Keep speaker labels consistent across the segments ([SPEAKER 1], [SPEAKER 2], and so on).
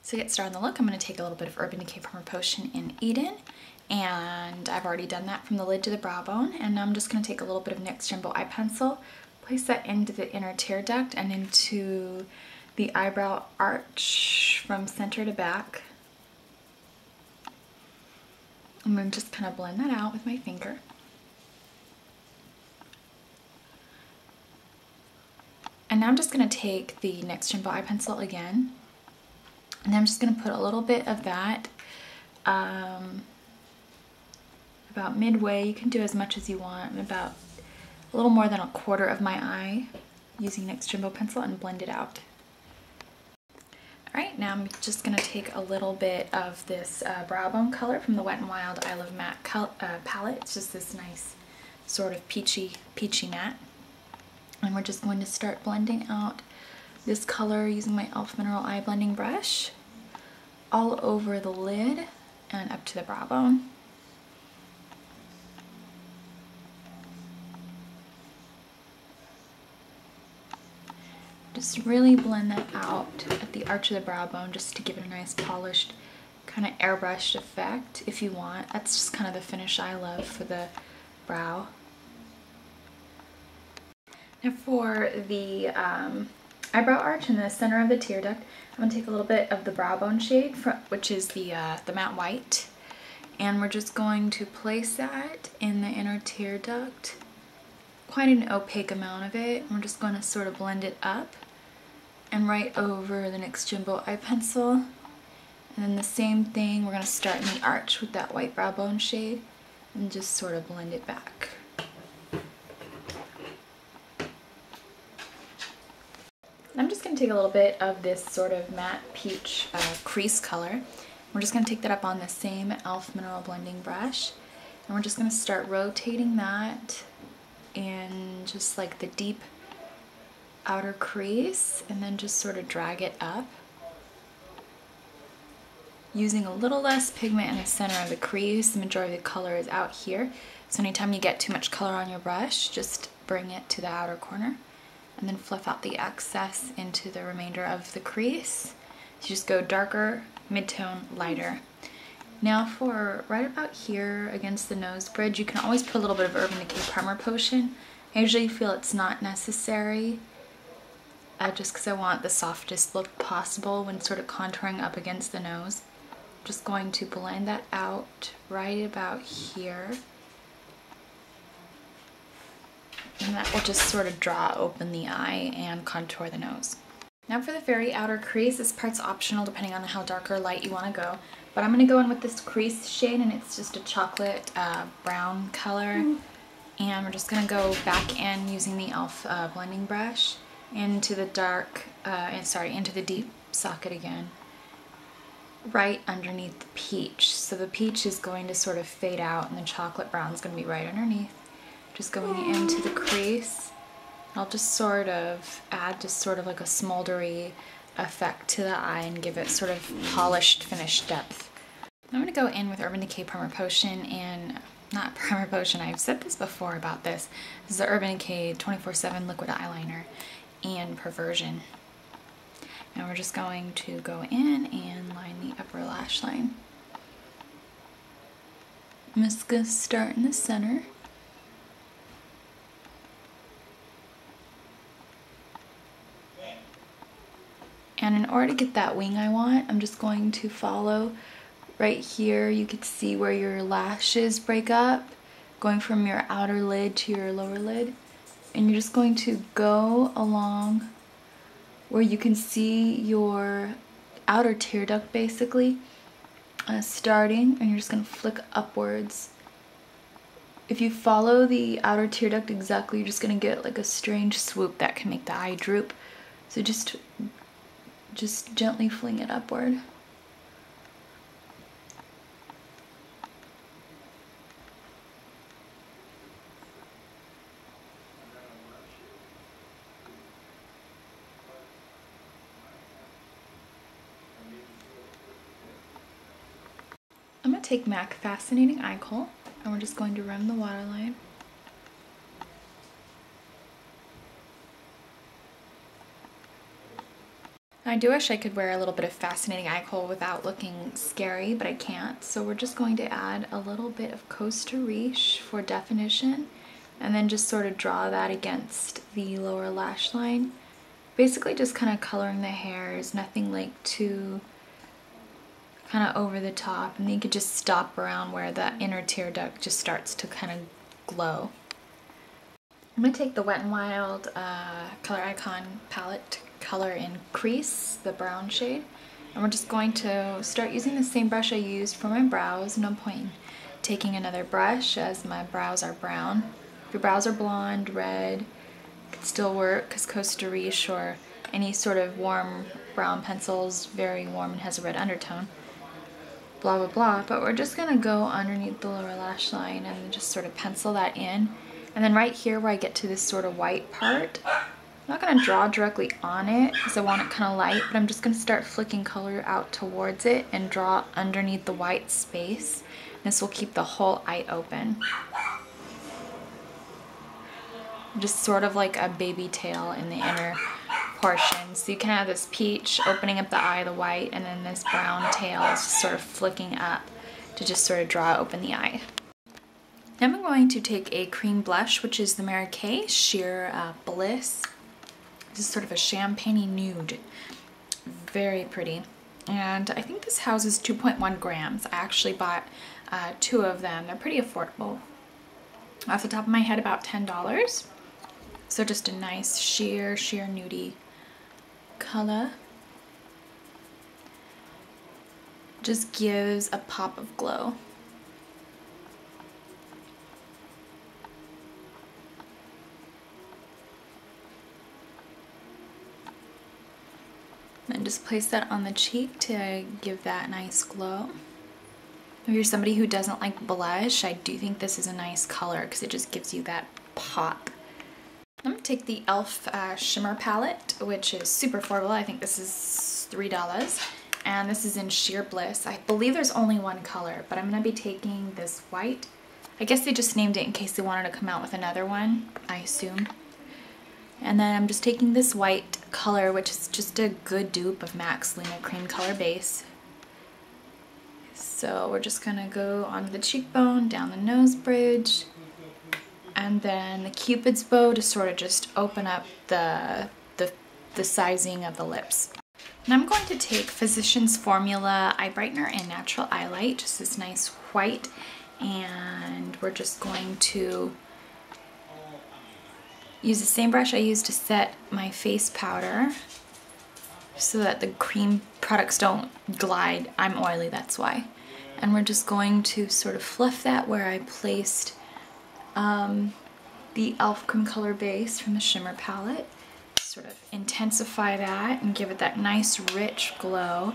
[SPEAKER 1] So to get started on the look, I'm going to take a little bit of Urban Decay Primer Potion in Eden, and I've already done that from the lid to the brow bone, and I'm just going to take a little bit of NYX Jumbo Eye Pencil, place that into the inner tear duct and into the eyebrow arch from center to back. I'm going to just kind of blend that out with my finger. And now I'm just going to take the NYX Jumbo Eye Pencil again, and I'm just going to put a little bit of that about midway. You can do as much as you want, about a little more than a quarter of my eye, using NYX Jumbo Pencil, and blend it out. Alright, now I'm just going to take a little bit of this Browbone color from the Wet n Wild I Love Matte palette. It's just this nice sort of peachy matte. And we're just going to start blending out this color using my e.l.f. Mineral Eye Blending Brush all over the lid and up to the brow bone. Just really blend that out at the arch of the brow bone just to give it a nice polished, kind of airbrushed effect if you want. That's just kind of the finish I love for the brow. Now for the eyebrow arch in the center of the tear duct, I'm going to take a little bit of the Browbone shade, which is the matte white, and we're just going to place that in the inner tear duct, quite an opaque amount of it. We're just going to sort of blend it up and right over the NYX Jumbo Eye Pencil. And then the same thing, we're going to start in the arch with that white Browbone shade and just sort of blend it back. I'm just going to take a little bit of this sort of matte peach crease color. We're just going to take that up on the same e.l.f. Mineral Blending Brush, and we're just going to start rotating that in just like the deep outer crease, and then just sort of drag it up, using a little less pigment in the center of the crease. The majority of the color is out here, so anytime you get too much color on your brush, just bring it to the outer corner and then fluff out the excess into the remainder of the crease. So you just go darker, mid-tone, lighter. Now for right about here against the nose bridge, you can always put a little bit of Urban Decay Primer Potion. I usually feel it's not necessary, just because I want the softest look possible when sort of contouring up against the nose. I'm just going to blend that out right about here. And that will just sort of draw open the eye and contour the nose. Now for the very outer crease, this part's optional depending on how dark or light you want to go. But I'm going to go in with this Crease shade, and it's just a chocolate brown color. And we're just going to go back in using the e.l.f. blending brush into the into the deep socket again, right underneath the peach. So the peach is going to sort of fade out and the chocolate brown is going to be right underneath. Just going into the crease. I'll just sort of add just sort of like a smoldery effect to the eye and give it sort of polished, finished depth. I'm going to go in with Urban Decay Primer Potion, and not Primer Potion, I've said this before about this. This is the Urban Decay 24/7 Liquid Eyeliner and Perversion. Now we're just going to go in and line the upper lash line. I'm just going to start in the center. And in order to get that wing I want, I'm just going to follow right here. You can see where your lashes break up, going from your outer lid to your lower lid. And you're just going to go along where you can see your outer tear duct basically, starting, and you're just going to flick upwards. If you follow the outer tear duct exactly, you're just going to get like a strange swoop that can make the eye droop. So just gently fling it upward. I'm going to take MAC Fascinating Eye Kohl, and we're just going to rim the waterline. I do wish I could wear a little bit of fascinating eye kohl without looking scary, but I can't. So we're just going to add a little bit of Costa Riche for definition, and then just sort of draw that against the lower lash line. Basically just kind of coloring the hairs, nothing like too kind of over the top, and then you could just stop around where the inner tear duct just starts to kind of glow. I'm going to take the Wet n Wild Color Icon palette color in Crease, the brown shade, and we're just going to start using the same brush I used for my brows. No point in taking another brush as my brows are brown. If your brows are blonde, red, it could still work because Costa Riche or any sort of warm brown pencil is very warm and has a red undertone. Blah blah blah, but we're just going to go underneath the lower lash line and just sort of pencil that in. And then right here where I get to this sort of white part, I'm not going to draw directly on it because I want it kind of light, but I'm just going to start flicking color out towards it and draw underneath the white space. This will keep the whole eye open. Just sort of like a baby tail in the inner portion. So you can have this peach opening up the eye, the white, and then this brown tail is just sort of flicking up to just sort of draw open the eye. Now I'm going to take a cream blush, which is the Mary Kay Sheer Bliss. This is sort of a champagne nude. Very pretty. And I think this houses 2.1 grams. I actually bought 2 of them. They're pretty affordable. Off the top of my head, about $10. So just a nice sheer nudie color. Just gives a pop of glow. And just place that on the cheek to give that nice glow. If you're somebody who doesn't like blush, I do think this is a nice color because it just gives you that pop. I'm going to take the e.l.f. Shimmer palette, which is super affordable. I think this is $3. And this is in Sheer Bliss. I believe there's only one color, but I'm going to be taking this white. I guess they just named it in case they wanted to come out with another one, I assume. And then I'm just taking this white color, which is just a good dupe of MAC's Luna Cream Color Base. So we're just going to go onto the cheekbone, down the nose bridge, and then the Cupid's bow to sort of just open up the sizing of the lips. And I'm going to take Physicians Formula Eye Brightener and Natural Eyelight, just this nice white, and we're just going to use the same brush I used to set my face powder so that the cream products don't glide. I'm oily, that's why. And we're just going to sort of fluff that where I placed the e.l.f. Cream Color Base from the Shimmer palette. Sort of intensify that and give it that nice rich glow.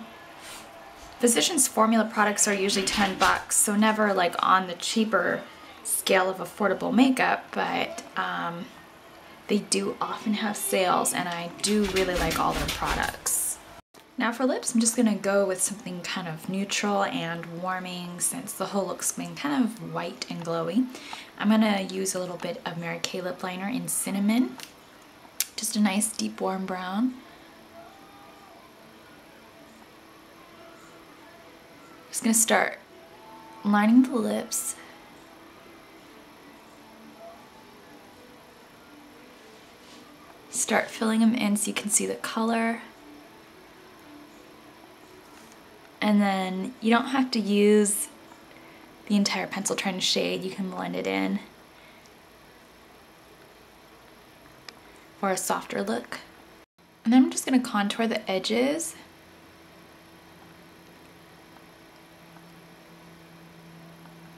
[SPEAKER 1] Physicians Formula products are usually $10, so never like on the cheaper scale of affordable makeup, but they do often have sales, and I do really like all their products. Now for lips, I'm just going to go with something kind of neutral and warming since the whole look's been kind of white and glowy. I'm going to use a little bit of Mary Kay lip liner in Cinnamon. Just a nice deep warm brown. Just going to start lining the lips. Start filling them in so you can see the color. And then you don't have to use the entire pencil trend shade, you can blend it in for a softer look. And then I'm just going to contour the edges.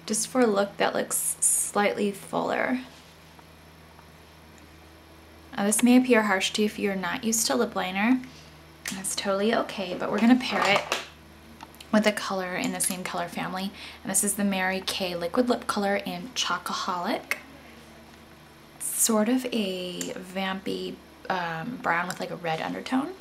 [SPEAKER 1] Just for a look that looks slightly fuller. Now this may appear harsh to you if you're not used to lip liner. That's totally okay, but we're going to pair it with a color in the same color family. And this is the Mary Kay Liquid Lip Color in Chocoholic. It's sort of a vampy brown with like a red undertone.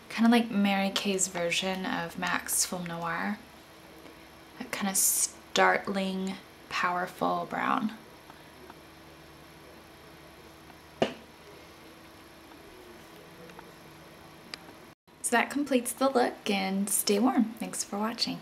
[SPEAKER 1] Kind of like Mary Kay's version of MAC's Film Noir. That kind of startling, powerful brown. So that completes the look, and stay warm. Thanks for watching.